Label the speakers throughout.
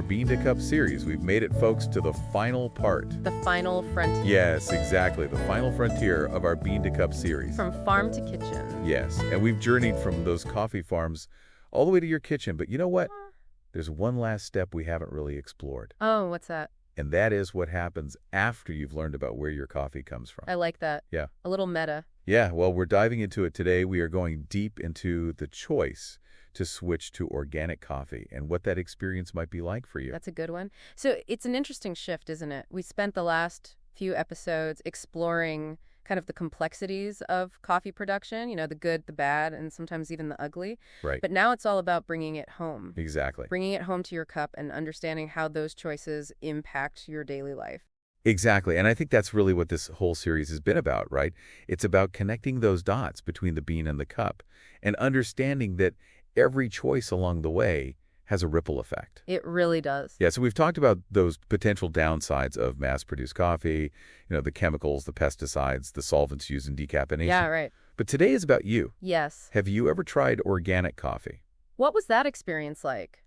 Speaker 1: Bean to Cup series. We've made it, folks, to the final part.
Speaker 2: The final frontier.
Speaker 1: Yes, exactly. The final frontier of our Bean to Cup series.
Speaker 2: From farm to kitchen.
Speaker 1: Yes, and we've journeyed from those coffee farms all the way to your kitchen. But you know what? There's one last step we haven't really explored.
Speaker 2: Oh, what's that?
Speaker 1: And that is what happens after you've learned about where your coffee comes from.
Speaker 2: I like that.
Speaker 1: Yeah.
Speaker 2: A little meta.
Speaker 1: Yeah, well, we're diving into it today. We are going deep into the choice to switch to organic coffee and what that experience might be like for you.
Speaker 2: That's a good one. So it's an interesting shift, isn't it? We spent the last few episodes exploring kind of the complexities of coffee production, the good, the bad, and sometimes even the ugly.
Speaker 1: Right.
Speaker 2: But now it's all about bringing it home.
Speaker 1: Exactly.
Speaker 2: Bringing it home to your cup and understanding how those choices impact your daily life.
Speaker 1: Exactly. And I think that's really what this whole series has been about, right? It's about connecting those dots between the bean and the cup and understanding that every choice along the way has a ripple effect.
Speaker 2: It really does.
Speaker 1: Yeah, so we've talked about those potential downsides of mass-produced coffee, the chemicals, the pesticides, the solvents used in decaffeination.
Speaker 2: Yeah, right.
Speaker 1: But today is about you.
Speaker 2: Yes.
Speaker 1: Have you ever tried organic coffee?
Speaker 2: What was that experience like?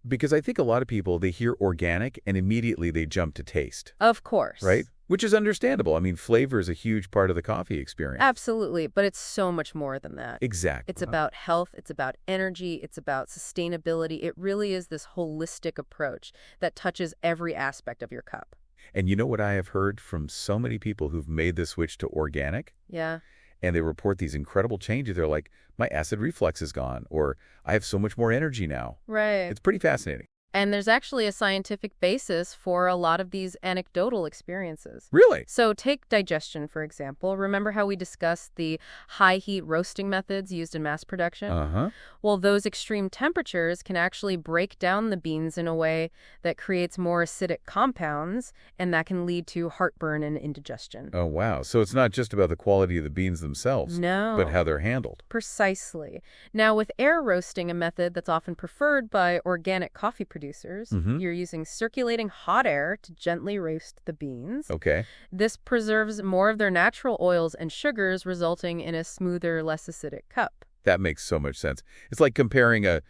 Speaker 1: Because I think a lot of people, they hear organic and immediately they jump to taste.
Speaker 2: Of course.
Speaker 1: Right? Which is understandable. I mean, flavor is a huge part of the coffee experience.
Speaker 2: Absolutely, but it's so much more than that.
Speaker 1: Exactly.
Speaker 2: It's about health, it's about energy, it's about sustainability. It really is this holistic approach that touches every aspect of your cup.
Speaker 1: And you know what I have heard from so many people who've made the switch to organic?
Speaker 2: Yeah.
Speaker 1: And they report these incredible changes. They're like, my acid reflux is gone, or I have so much more energy now.
Speaker 2: Right.
Speaker 1: It's pretty fascinating.
Speaker 2: And there's actually a scientific basis for a lot of these anecdotal experiences.
Speaker 1: Really?
Speaker 2: So take digestion, for example. Remember how we discussed the high-heat roasting methods used in mass production?
Speaker 1: Uh-huh.
Speaker 2: Well, those extreme temperatures can actually break down the beans in a way that creates more acidic compounds, and that can lead to heartburn and indigestion.
Speaker 1: Oh, wow. So it's not just about the quality of the beans themselves,
Speaker 2: No.
Speaker 1: but how they're handled.
Speaker 2: Precisely. Now, with air roasting, a method that's often preferred by organic coffee producers, you're using circulating hot air to gently roast the beans.
Speaker 1: Okay.
Speaker 2: This preserves more of their natural oils and sugars, resulting in a smoother, less acidic cup.
Speaker 1: That makes so much sense. It's like comparing a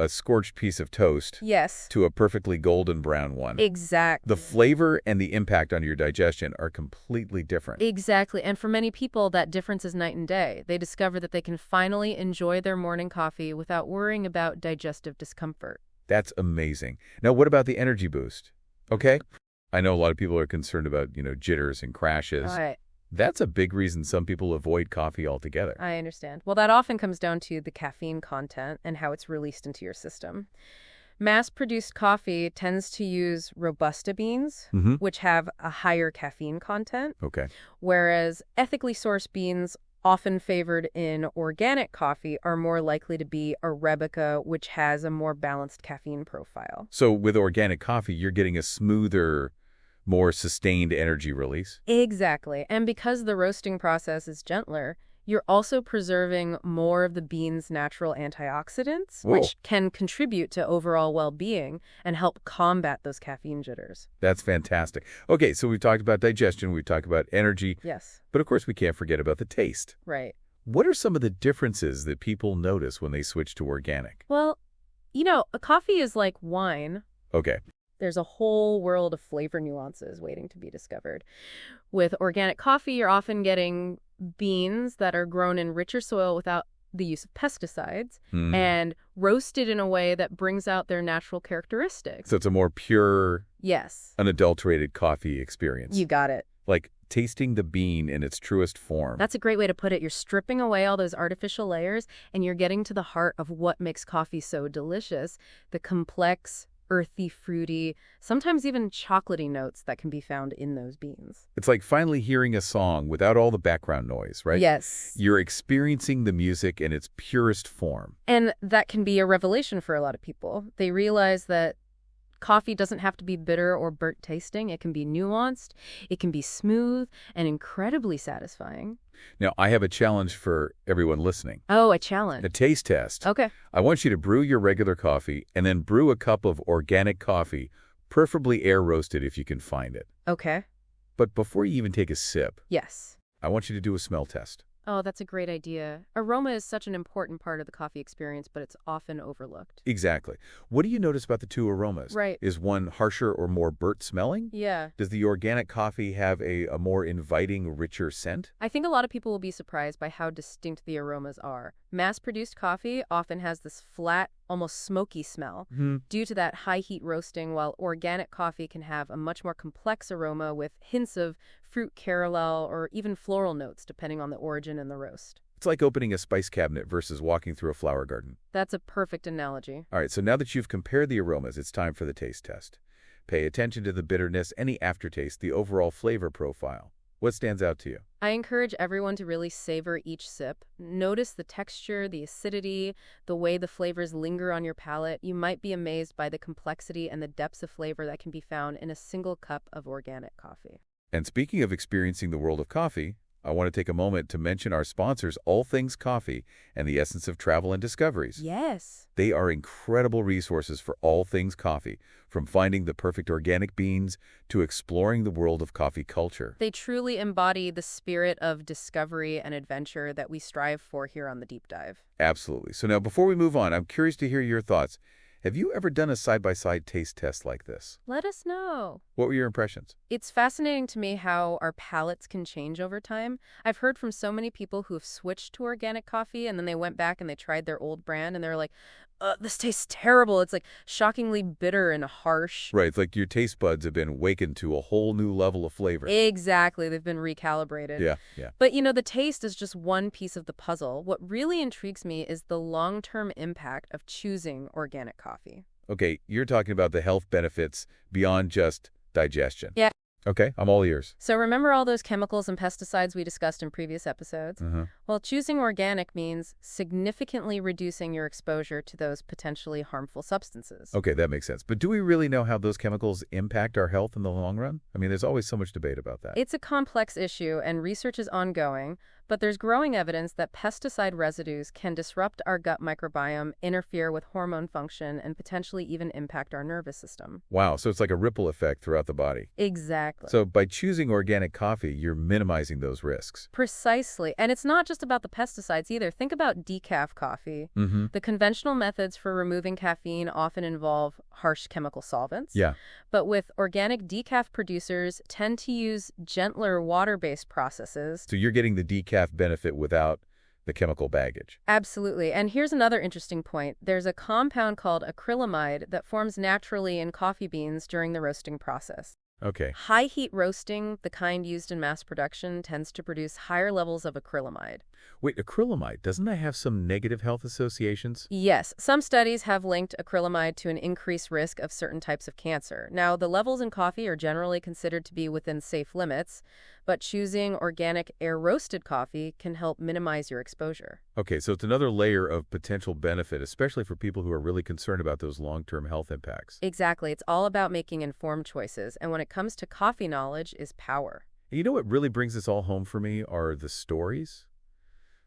Speaker 1: scorched piece of toast
Speaker 2: Yes.
Speaker 1: to a perfectly golden brown one.
Speaker 2: Exactly.
Speaker 1: The flavor and the impact on your digestion are completely different.
Speaker 2: Exactly. And for many people, that difference is night and day. They discover that they can finally enjoy their morning coffee without worrying about digestive discomfort.
Speaker 1: That's amazing. Now, what about the energy boost? Okay. I know a lot of people are concerned about, jitters and crashes. That's a big reason some people avoid coffee altogether.
Speaker 2: I understand. Well, that often comes down to the caffeine content and how it's released into your system. Mass-produced coffee tends to use Robusta beans, which have a higher caffeine content.
Speaker 1: Okay.
Speaker 2: Whereas ethically sourced beans, often favored in organic coffee, are more likely to be Arabica, which has a more balanced caffeine profile.
Speaker 1: So with organic coffee, you're getting a smoother, more sustained energy release?
Speaker 2: Exactly. And because the roasting process is gentler, you're also preserving more of the bean's natural antioxidants, which can contribute to overall well-being and help combat those caffeine jitters.
Speaker 1: That's fantastic. Okay, so we've talked about digestion, we've talked about energy.
Speaker 2: Yes.
Speaker 1: But of course, we can't forget about the taste.
Speaker 2: Right.
Speaker 1: What are some of the differences that people notice when they switch to organic?
Speaker 2: Well, a coffee is like wine.
Speaker 1: Okay.
Speaker 2: There's a whole world of flavor nuances waiting to be discovered. With organic coffee, you're often getting beans that are grown in richer soil without the use of pesticides and roasted in a way that brings out their natural characteristics.
Speaker 1: So it's a more pure,
Speaker 2: yes,
Speaker 1: unadulterated coffee experience.
Speaker 2: You got it.
Speaker 1: Like tasting the bean in its truest form.
Speaker 2: That's a great way to put it. You're stripping away all those artificial layers, and you're getting to the heart of what makes coffee so delicious, the complex, earthy, fruity, sometimes even chocolatey notes that can be found in those beans.
Speaker 1: It's like finally hearing a song without all the background noise, right?
Speaker 2: Yes.
Speaker 1: You're experiencing the music in its purest form.
Speaker 2: And that can be a revelation for a lot of people. They realize that coffee doesn't have to be bitter or burnt tasting. It can be nuanced, it can be smooth, and incredibly satisfying.
Speaker 1: Now, I have a challenge for everyone listening.
Speaker 2: Oh, a challenge.
Speaker 1: A taste test.
Speaker 2: Okay.
Speaker 1: I want you to brew your regular coffee and then brew a cup of organic coffee, preferably air roasted if you can find it.
Speaker 2: Okay.
Speaker 1: But before you even take a sip,
Speaker 2: Yes.
Speaker 1: I want you to do a smell test.
Speaker 2: Oh, that's a great idea. Aroma is such an important part of the coffee experience, but it's often overlooked.
Speaker 1: Exactly. What do you notice about the two aromas?
Speaker 2: Right.
Speaker 1: Is one harsher or more burnt smelling?
Speaker 2: Yeah.
Speaker 1: Does the organic coffee have a more inviting, richer scent?
Speaker 2: I think a lot of people will be surprised by how distinct the aromas are. Mass-produced coffee often has this flat, almost smoky smell due to that high heat roasting, while organic coffee can have a much more complex aroma with hints of fruit caramel or even floral notes depending on the origin and the roast.
Speaker 1: It's like opening a spice cabinet versus walking through a flower garden.
Speaker 2: That's a perfect analogy.
Speaker 1: All right, so now that you've compared the aromas, it's time for the taste test. Pay attention to the bitterness, any aftertaste, the overall flavor profile. What stands out to you?
Speaker 2: I encourage everyone to really savor each sip. Notice the texture, the acidity, the way the flavors linger on your palate. You might be amazed by the complexity and the depths of flavor that can be found in a single cup of organic coffee.
Speaker 1: And speaking of experiencing the world of coffee, I want to take a moment to mention our sponsors, All Things Coffee and the Essence of Travel and Discoveries.
Speaker 2: Yes.
Speaker 1: They are incredible resources for all things coffee, from finding the perfect organic beans to exploring the world of coffee culture.
Speaker 2: They truly embody the spirit of discovery and adventure that we strive for here on The Deep Dive.
Speaker 1: Absolutely. So now, before we move on, I'm curious to hear your thoughts. Have you ever done a side-by-side taste test like this?
Speaker 2: Let us know.
Speaker 1: What were your impressions?
Speaker 2: It's fascinating to me how our palates can change over time. I've heard from so many people who have switched to organic coffee and then they went back and they tried their old brand and they're like, this tastes terrible. It's like shockingly bitter and harsh.
Speaker 1: Right, it's like your taste buds have been awakened to a whole new level of flavor.
Speaker 2: Exactly. They've been recalibrated.
Speaker 1: Yeah.
Speaker 2: But, the taste is just one piece of the puzzle. What really intrigues me is the long-term impact of choosing organic coffee.
Speaker 1: Okay, you're talking about the health benefits beyond just digestion.
Speaker 2: Yeah.
Speaker 1: Okay, I'm all ears.
Speaker 2: So remember all those chemicals and pesticides we discussed in previous episodes? Well, choosing organic means significantly reducing your exposure to those potentially harmful substances.
Speaker 1: Okay, that makes sense. But do we really know how those chemicals impact our health in the long run? I mean, there's always so much debate about that.
Speaker 2: It's a complex issue, and research is ongoing, but there's growing evidence that pesticide residues can disrupt our gut microbiome, interfere with hormone function, and potentially even impact our nervous system.
Speaker 1: Wow, so it's like a ripple effect throughout the body.
Speaker 2: Exactly.
Speaker 1: So by choosing organic coffee, you're minimizing those risks.
Speaker 2: Precisely. And it's not just about the pesticides either. Think about decaf coffee. The conventional methods for removing caffeine often involve harsh chemical solvents.
Speaker 1: Yeah.
Speaker 2: But with organic decaf producers tend to use gentler water-based processes.
Speaker 1: So you're getting the decaf benefit without the chemical baggage.
Speaker 2: Absolutely. And here's another interesting point. There's a compound called acrylamide that forms naturally in coffee beans during the roasting process.
Speaker 1: Okay.
Speaker 2: High heat roasting, the kind used in mass production, tends to produce higher levels of acrylamide.
Speaker 1: Wait, acrylamide, doesn't that have some negative health associations?
Speaker 2: Yes, some studies have linked acrylamide to an increased risk of certain types of cancer. Now, the levels in coffee are generally considered to be within safe limits, but choosing organic air-roasted coffee can help minimize your exposure.
Speaker 1: Okay, so it's another layer of potential benefit, especially for people who are really concerned about those long-term health impacts.
Speaker 2: Exactly. It's all about making informed choices, and when it comes to coffee, knowledge is power.
Speaker 1: And you know what really brings this all home for me are the stories,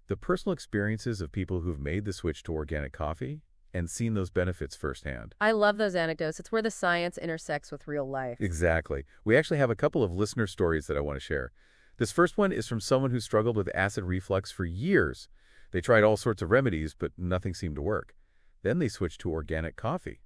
Speaker 1: the personal experiences of people who've made the switch to organic coffee and seen those benefits firsthand.
Speaker 2: I love those anecdotes. It's where the science intersects with real life.
Speaker 1: Exactly. We actually have a couple of listener stories that I want to share. This first one is from someone who struggled with acid reflux for years. They tried all sorts of remedies, but nothing seemed to work. Then they switched to organic coffee.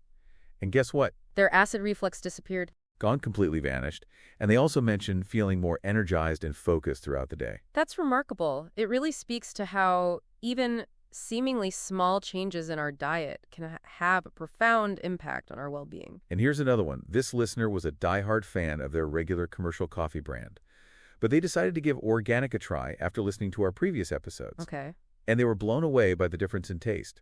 Speaker 1: And guess what?
Speaker 2: Their acid reflux disappeared.
Speaker 1: Gone, completely vanished. And they also mentioned feeling more energized and focused throughout the day.
Speaker 2: That's remarkable. It really speaks to how even seemingly small changes in our diet can have a profound impact on our well-being.
Speaker 1: And here's another one. This listener was a diehard fan of their regular commercial coffee brand. But they decided to give organic a try after listening to our previous episodes.
Speaker 2: Okay.
Speaker 1: And they were blown away by the difference in taste.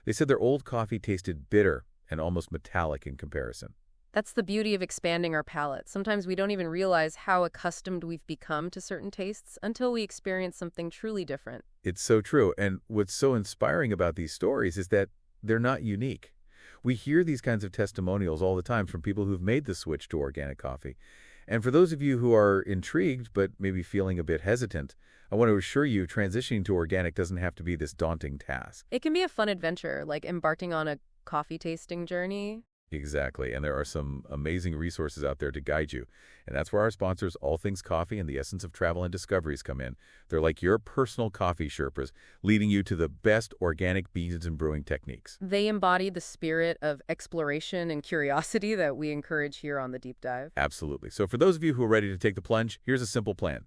Speaker 1: They said their old coffee tasted bitter and almost metallic in comparison.
Speaker 2: That's the beauty of expanding our palate. Sometimes we don't even realize how accustomed we've become to certain tastes until we experience something truly different.
Speaker 1: It's so true. And what's so inspiring about these stories is that they're not unique. We hear these kinds of testimonials all the time from people who've made the switch to organic coffee. And for those of you who are intrigued but maybe feeling a bit hesitant, I want to assure you transitioning to organic doesn't have to be this daunting task.
Speaker 2: It can be a fun adventure, like embarking on a coffee tasting journey.
Speaker 1: Exactly, and there are some amazing resources out there to guide you. And that's where our sponsors, All Things Coffee and the Essence of Travel and Discoveries, come in. They're like your personal coffee Sherpas, leading you to the best organic beans and brewing techniques.
Speaker 2: They embody the spirit of exploration and curiosity that we encourage here on the Deep Dive.
Speaker 1: Absolutely. So for those of you who are ready to take the plunge, here's a simple plan.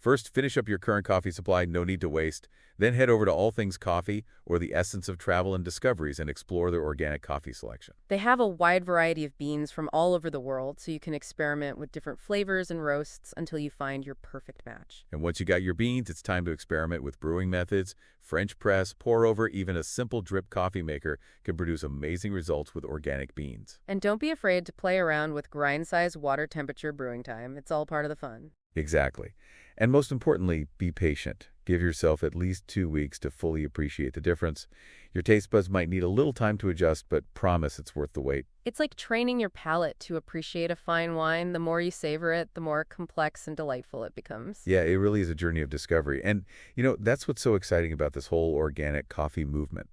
Speaker 1: First, finish up your current coffee supply, no need to waste. Then head over to All Things Coffee or the Essence of Travel and Discoveries and explore their organic coffee selection.
Speaker 2: They have a wide variety of beans from all over the world, so you can experiment with different flavors and roasts until you find your perfect match.
Speaker 1: And once you got your beans, it's time to experiment with brewing methods. French press, pour over, even a simple drip coffee maker can produce amazing results with organic beans.
Speaker 2: And don't be afraid to play around with grind-size water temperature brewing time. It's all part of the fun.
Speaker 1: Exactly. And most importantly, be patient. Give yourself at least 2 weeks to fully appreciate the difference. Your taste buds might need a little time to adjust, but promise it's worth the wait.
Speaker 2: It's like training your palate to appreciate a fine wine. The more you savor it, the more complex and delightful it becomes.
Speaker 1: Yeah, it really is a journey of discovery. And, that's what's so exciting about this whole organic coffee movement.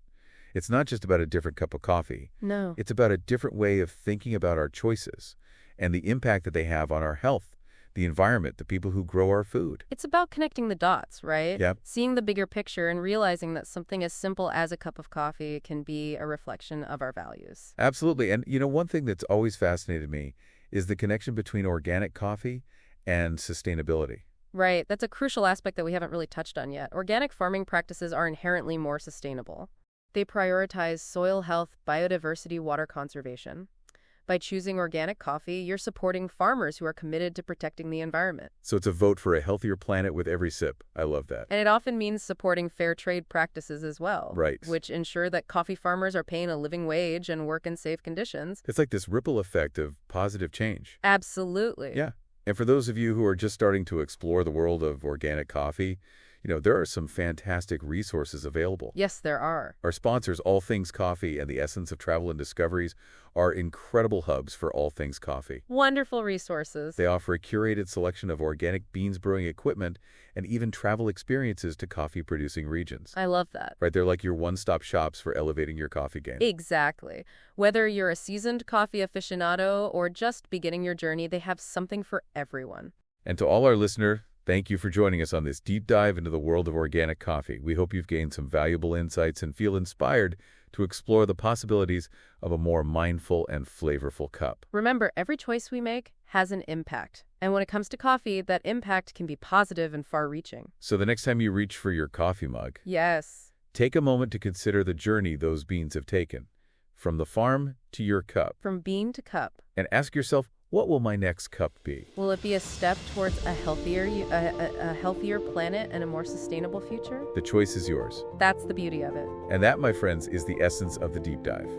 Speaker 1: It's not just about a different cup of coffee.
Speaker 2: No.
Speaker 1: It's about a different way of thinking about our choices and the impact that they have on our health, the environment, the people who grow our food.
Speaker 2: It's about connecting the dots, right?
Speaker 1: Yep.
Speaker 2: Seeing the bigger picture and realizing that something as simple as a cup of coffee can be a reflection of our values.
Speaker 1: Absolutely. And, one thing that's always fascinated me is the connection between organic coffee and sustainability.
Speaker 2: Right. That's a crucial aspect that we haven't really touched on yet. Organic farming practices are inherently more sustainable. They prioritize soil health, biodiversity, water conservation. By choosing organic coffee, you're supporting farmers who are committed to protecting the environment.
Speaker 1: So it's a vote for a healthier planet with every sip. I love that.
Speaker 2: And it often means supporting fair trade practices as well.
Speaker 1: Right.
Speaker 2: Which ensure that coffee farmers are paying a living wage and work in safe conditions.
Speaker 1: It's like this ripple effect of positive change.
Speaker 2: Absolutely.
Speaker 1: Yeah. And for those of you who are just starting to explore the world of organic coffee, there are some fantastic resources available.
Speaker 2: Yes, there are.
Speaker 1: Our sponsors, All Things Coffee and the Essence of Travel and Discoveries, are incredible hubs for all things coffee.
Speaker 2: Wonderful resources.
Speaker 1: They offer a curated selection of organic beans brewing equipment and even travel experiences to coffee-producing regions.
Speaker 2: I love that.
Speaker 1: Right, they're like your one-stop shops for elevating your coffee game.
Speaker 2: Exactly. Whether you're a seasoned coffee aficionado or just beginning your journey, they have something for everyone.
Speaker 1: And to all our listeners, thank you for joining us on this deep dive into the world of organic coffee. We hope you've gained some valuable insights and feel inspired to explore the possibilities of a more mindful and flavorful cup.
Speaker 2: Remember, every choice we make has an impact. And when it comes to coffee, that impact can be positive and far-reaching.
Speaker 1: So the next time you reach for your coffee mug,
Speaker 2: yes,
Speaker 1: take a moment to consider the journey those beans have taken, from the farm to your cup.
Speaker 2: From bean to cup.
Speaker 1: And ask yourself, what will my next cup be?
Speaker 2: Will it be a step towards a healthier planet and a more sustainable future?
Speaker 1: The choice is yours.
Speaker 2: That's the beauty of it.
Speaker 1: And that, my friends, is the essence of the deep dive.